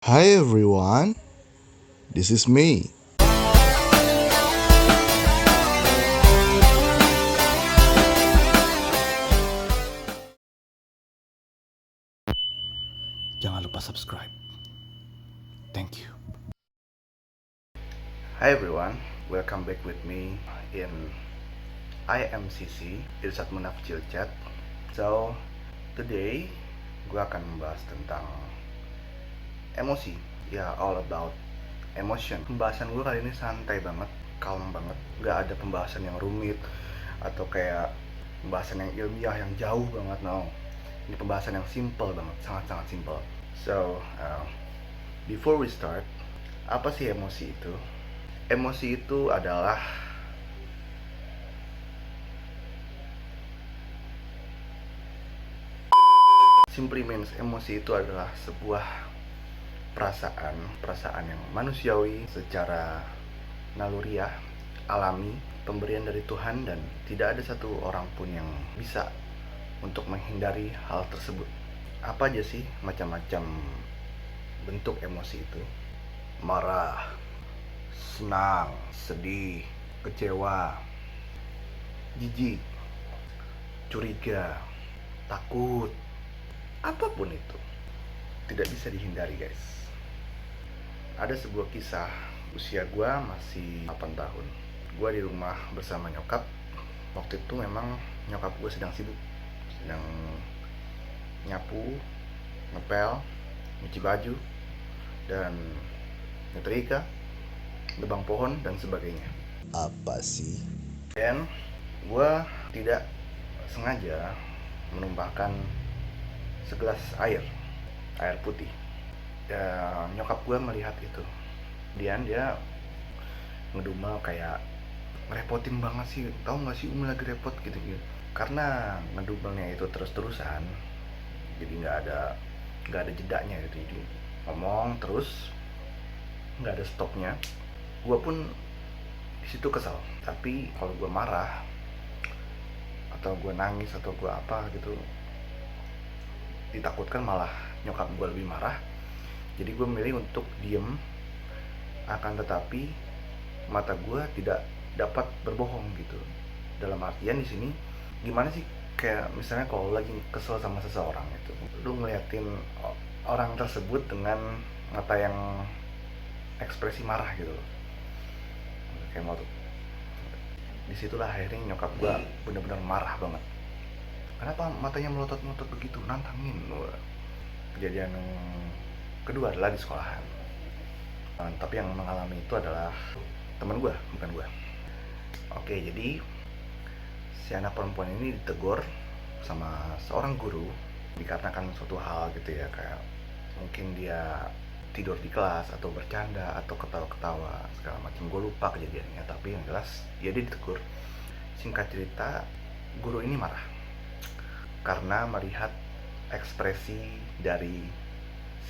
Hi everyone, this is me. Jangan lupa subscribe. Thank you. Hi everyone, welcome back with me in IMCC, Irsat Munaf Chill Chat. So, today gue akan membahas tentang emosi. Ya, all about emotion. Pembahasan gue kali ini santai banget, calm banget. Gak ada pembahasan yang rumit atau kayak pembahasan yang ilmiah yang jauh banget, no. Ini pembahasan yang simple banget, sangat-sangat simple. So, before we start, apa sih emosi itu? Emosi itu adalah simply means emosi itu adalah sebuah perasaan yang manusiawi secara naluriah, alami, pemberian dari Tuhan, dan tidak ada satu orang pun yang bisa untuk menghindari hal tersebut. Apa aja sih macam-macam bentuk emosi itu? Marah, senang, sedih, kecewa, jijik, curiga, takut, apapun itu tidak bisa dihindari, guys. Ada sebuah kisah, usia gue masih 8 tahun. Gue di rumah bersama nyokap. Waktu itu memang nyokap gue sedang sibuk, sedang nyapu, ngepel, nyuci baju, dan nyetrika, nebang pohon, dan sebagainya. Apa sih? Dan gue tidak sengaja menumpahkan segelas air putih. Nyokap gue melihat itu, dia ngedumel kayak ngerepotin banget sih, tahu nggak sih Umi lagi repot gitu. Karena ngedumelnya itu terus-terusan, jadi nggak ada jedanya gitu, jadi ngomong terus nggak ada stopnya. Gue pun di situ kesal, tapi kalau gue marah atau gue nangis atau gue apa gitu, ditakutkan malah nyokap gue lebih marah. Jadi gue memilih untuk diem, akan tetapi mata gue tidak dapat berbohong gitu. Dalam artian di sini gimana sih, kayak misalnya kalau lagi kesel sama seseorang itu, lu ngeliatin orang tersebut dengan mata yang ekspresi marah gitu loh, kayak mau tuh. Disitulah akhirnya nyokap gue bener-bener marah banget. Kenapa matanya melotot-melotot begitu, nantangin. Kejadian yang kedua adalah di sekolahan. Tapi yang mengalami itu adalah teman gue, bukan gue. Oke, jadi si anak perempuan ini ditegur sama seorang guru dikarenakan suatu hal gitu ya, kayak mungkin dia tidur di kelas atau bercanda atau ketawa-ketawa segala macam. Gue lupa kejadiannya, tapi yang jelas ya dia ditegur. Singkat cerita, guru ini marah karena melihat ekspresi dari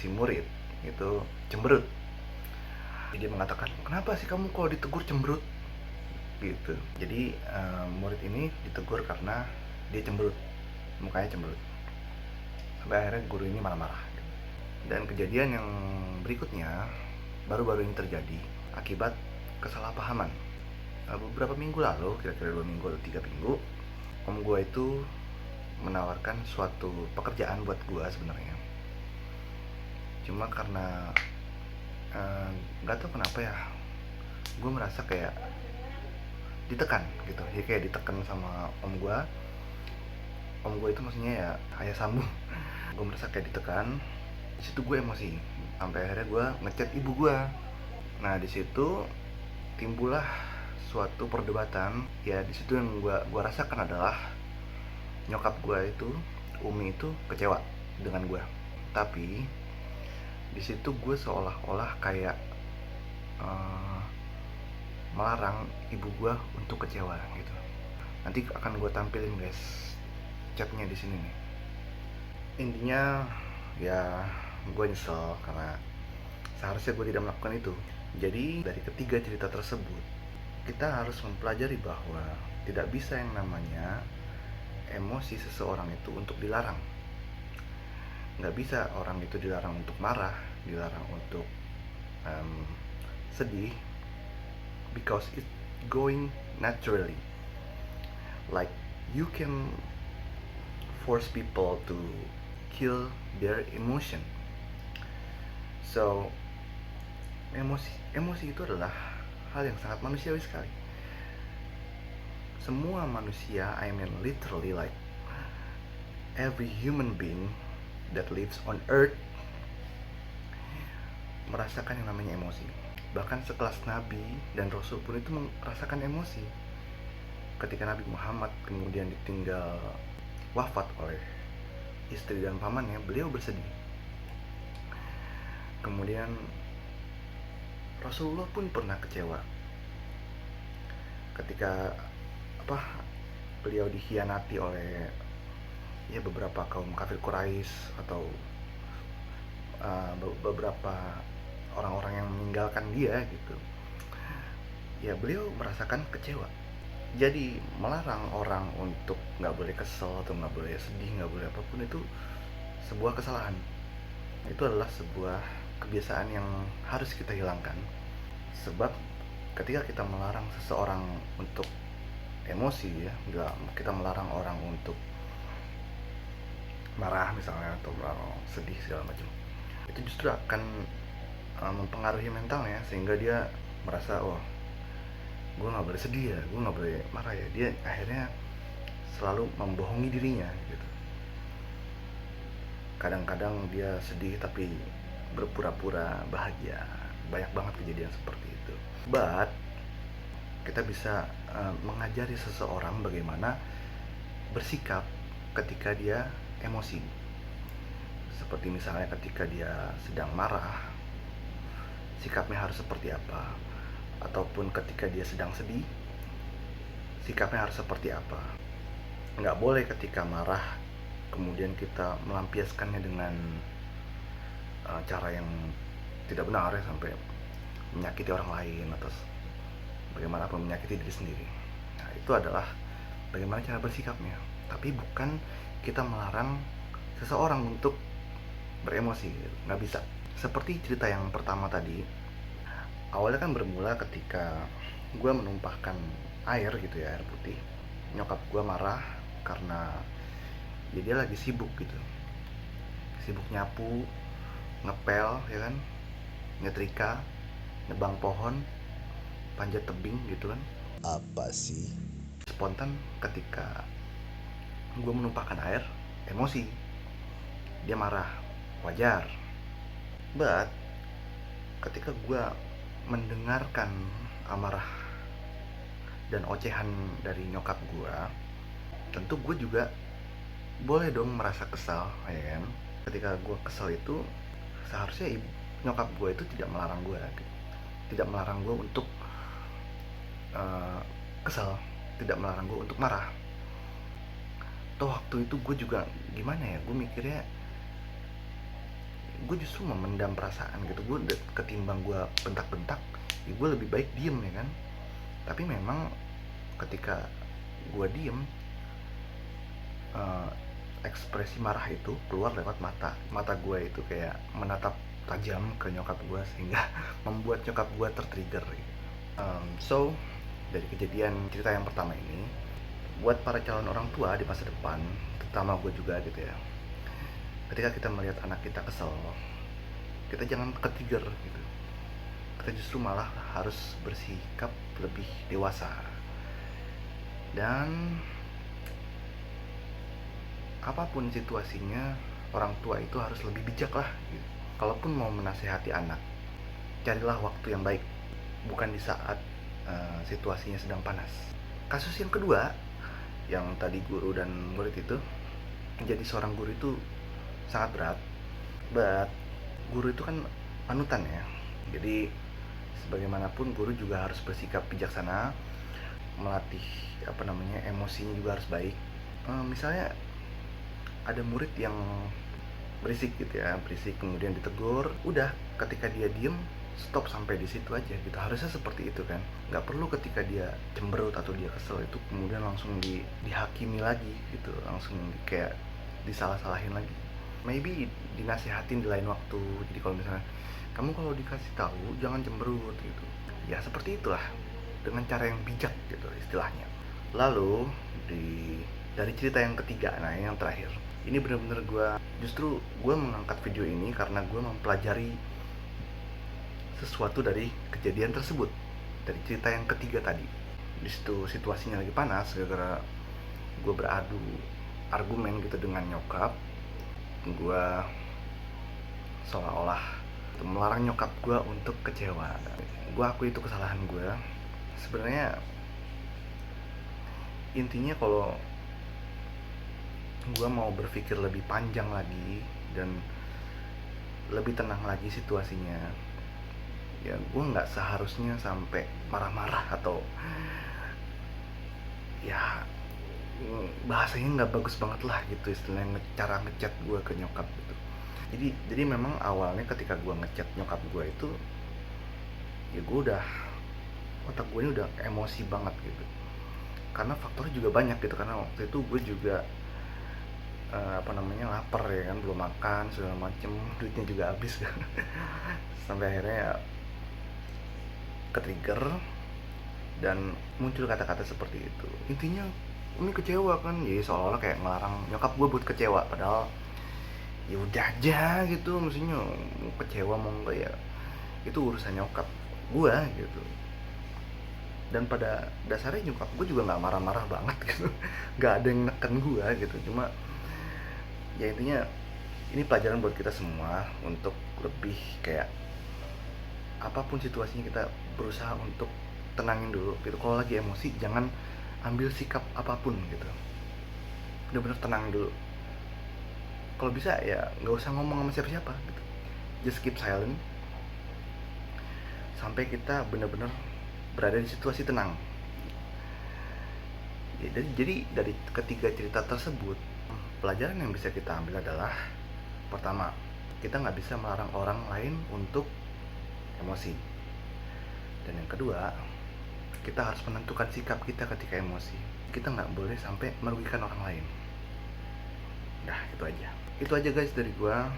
si murid itu cemberut. Jadi dia mengatakan, kenapa sih kamu kalau ditegur cemberut gitu. Jadi murid ini ditegur karena dia cemberut, mukanya cemberut. Sampai akhirnya guru ini marah-marah. Dan kejadian yang berikutnya baru-baru ini terjadi akibat kesalahpahaman. Beberapa minggu lalu, kira-kira 2 minggu atau 3 minggu, om gue itu menawarkan suatu pekerjaan buat gue sebenarnya. Cuma karena nggak tahu kenapa ya, gue merasa kayak ditekan gitu ya, kayak ditekan sama om gue. Om gue itu maksudnya ya ayah sambung. Gue merasa kayak ditekan. Di situ gue emosi, sampai akhirnya gue ngechat ibu gue. Nah di situ timbullah suatu perdebatan. Ya di situ yang gue rasakan adalah nyokap gue itu, Umi itu kecewa dengan gue. Tapi di situ gue seolah-olah kayak melarang ibu gue untuk kecewa gitu. Nanti akan gue tampilin guys chatnya di sini nih. Intinya ya gue nyesel karena seharusnya gue tidak melakukan itu. Jadi dari ketiga cerita tersebut kita harus mempelajari bahwa tidak bisa yang namanya emosi seseorang itu untuk dilarang. Nggak bisa orang itu dilarang untuk marah, dilarang untuk sedih, because it going naturally. Like you can force people to kill their emotion. So emosi itu adalah hal yang sangat manusiawi sekali. Semua manusia, I mean literally, like every human being that lives on earth merasakan yang namanya emosi. Bahkan sekelas Nabi dan Rasul pun itu merasakan emosi. Ketika Nabi Muhammad kemudian ditinggal wafat oleh istri dan pamannya, beliau bersedih. Kemudian Rasulullah pun pernah kecewa ketika beliau dikhianati oleh beberapa kaum kafir Quraisy atau beberapa orang-orang yang meninggalkan dia gitu. Ya, beliau merasakan kecewa. Jadi melarang orang untuk nggak boleh kesel atau nggak boleh sedih, nggak boleh apapun, itu sebuah kesalahan. Itu adalah sebuah kebiasaan yang harus kita hilangkan. Sebab ketika kita melarang seseorang untuk emosi, ya, kita melarang orang untuk marah misalnya atau sedih segala macam, itu justru akan mempengaruhi mentalnya, sehingga dia merasa, oh, gue nggak boleh sedih ya, gue nggak boleh marah ya. Dia akhirnya selalu membohongi dirinya gitu. Kadang-kadang dia sedih tapi berpura-pura bahagia. Banyak banget kejadian seperti itu. But kita bisa mengajari seseorang bagaimana bersikap ketika dia emosi. Seperti misalnya ketika dia sedang marah, sikapnya harus seperti apa, ataupun ketika dia sedang sedih, sikapnya harus seperti apa. Nggak boleh ketika marah kemudian kita melampiaskannya dengan cara yang tidak benar, ya, sampai menyakiti orang lain atau bagaimanapun menyakiti diri sendiri. Nah, itu adalah bagaimana cara bersikapnya, tapi bukan kita melarang seseorang untuk beremosi. Nggak bisa. Seperti cerita yang pertama tadi, awalnya kan bermula ketika gue menumpahkan air gitu ya, air putih. Nyokap gue marah karena ya dia lagi sibuk gitu, sibuk nyapu, ngepel, ya kan, nyetrika, nebang pohon, panjat tebing gitu kan. Apa sih? Spontan ketika gue menumpahkan air, emosi, dia marah, wajar. But ketika gue mendengarkan amarah dan ocehan dari nyokap gue, tentu gue juga boleh dong merasa kesal, ya kan. Ketika gue kesal itu, seharusnya nyokap gue itu tidak melarang gue gitu. Tidak melarang gue untuk kesal, tidak melarang gue untuk marah. Toh waktu itu gue juga gimana ya, gue mikirnya gue justru memendam perasaan gitu. Gue ketimbang gue bentak-bentak, ya gue lebih baik diem, ya kan. Tapi memang ketika gue diem, ekspresi marah itu keluar lewat mata gue itu kayak menatap tajam ke nyokap gue, sehingga membuat nyokap gue tertrigger gitu. So dari kejadian cerita yang pertama ini, buat para calon orang tua di masa depan, terutama gue juga gitu ya, ketika kita melihat anak kita kesel, kita jangan ketrigger gitu. Kita justru malah harus bersikap lebih dewasa. Dan apapun situasinya, orang tua itu harus lebih bijak lah gitu. Kalaupun mau menasehati anak, carilah waktu yang baik, bukan di saat situasinya sedang panas. Kasus yang kedua, yang tadi guru dan murid itu, menjadi seorang guru itu sangat berat. But guru itu kan panutan ya. Jadi sebagaimanapun guru juga harus bersikap bijaksana, melatih emosinya juga harus baik. Misalnya ada murid yang berisik gitu ya, berisik kemudian ditegur, udah ketika dia diem, stop sampai di situ aja gitu. Harusnya seperti itu kan. Nggak perlu ketika dia cemberut atau dia kesel itu kemudian langsung dihakimi lagi gitu, langsung kayak disalah-salahin lagi. maybe dinasihatin di lain waktu. Jadi kalau misalnya kamu kalau dikasih tahu jangan cemberut gitu, ya seperti itulah, dengan cara yang bijak gitu istilahnya. Lalu dari cerita yang ketiga, nah yang terakhir, ini bener-bener gue mengangkat video ini karena gue mempelajari sesuatu dari kejadian tersebut, dari cerita yang ketiga tadi. Di situ situasinya lagi panas gara-gara gue beradu argumen gitu dengan nyokap. Gue seolah-olah melarang nyokap gue untuk kecewa. Gue akui itu kesalahan gue. Sebenarnya intinya kalau gue mau berpikir lebih panjang lagi dan lebih tenang lagi situasinya, ya gue nggak seharusnya sampai marah-marah atau ya bahasanya nggak bagus banget lah gitu istilahnya, cara ngechat gue ke nyokap gitu. Jadi memang awalnya ketika gue ngechat nyokap gue itu, ya otak gue ini udah emosi banget gitu, karena faktornya juga banyak gitu. Karena waktu itu gue juga lapar ya kan, belum makan segala macem, duitnya juga habis kan. Sampai akhirnya ya ke-trigger dan muncul kata-kata seperti itu. Intinya ini kecewa kan, jadi seolah-olah kayak ngelarang nyokap gue buat kecewa, padahal ya udah aja gitu, maksudnya mau kecewa mau enggak ya itu urusan nyokap gue gitu. Dan pada dasarnya nyokap gue juga nggak marah-marah banget gitu, nggak ada yang neken gue gitu. Cuma ya intinya ini pelajaran buat kita semua untuk lebih kayak apapun situasinya kita berusaha untuk tenangin dulu gitu. Kalau lagi emosi jangan ambil sikap apapun gitu, bener-bener tenang dulu. Kalau bisa ya nggak usah ngomong sama siapa-siapa gitu, just keep silent sampai kita bener-bener berada di situasi tenang. Jadi dari ketiga cerita tersebut, pelajaran yang bisa kita ambil adalah, pertama, kita nggak bisa melarang orang lain untuk emosi. Dan yang kedua, kita harus menentukan sikap kita ketika emosi. Kita nggak boleh sampai merugikan orang lain. Nah, itu aja guys dari gua.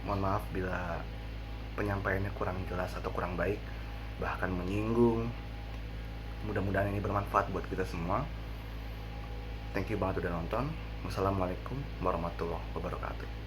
Mohon maaf bila penyampaiannya kurang jelas atau kurang baik, bahkan menyinggung. Mudah-mudahan ini bermanfaat buat kita semua. Thank you banget udah nonton. Wassalamualaikum warahmatullahi wabarakatuh.